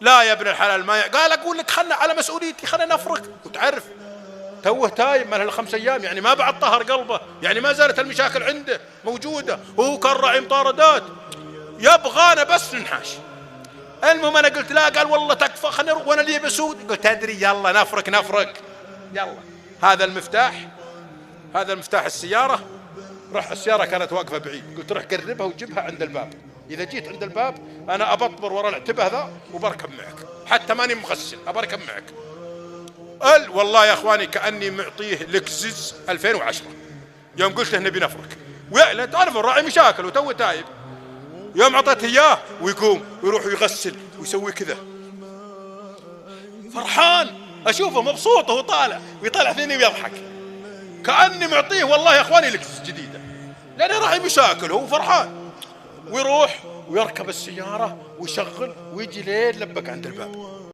لا يا ابن الحلال ما قال اقول لك خلنا على مسؤوليتي، خلنا نفرق. وتعرف توه تايب ما له 5 أيام، يعني ما بعد طهر قلبه، يعني ما زالت المشاكل عنده موجودة، وهو كان راعي مطاردات يبغانا بس ننحاش. المهم انا قلت لا، قال والله تكفى خلينا نروح وانا لي بسود. قلت ادري يلا نفرق يلا. هذا المفتاح السيارة. رح السيارة كانت واقفة بعيد، قلت روح قربها وجيبها عند الباب، إذا جيت عند الباب أنا أبطبر ورا العتبة ذا وبركب معك، حتى ماني مغسل أبركب معك. والله يا أخواني كأني معطيه لكزس 2010 يوم قلت له نبي نفرق. ولا تعرف الراعي مشاكل وتو تايب، يوم عطيته إياه ويقوم ويروح ويغسل ويسوي كذا فرحان، أشوفه مبسوط وهو طالع ويطلع فيني ويضحك كأني معطيه والله يا أخواني لكزس جديدة، لأنه راعي مشاكل وهو فرحان. ويروح ويركب السيارة ويشغل ويجي لين لبك عند الباب.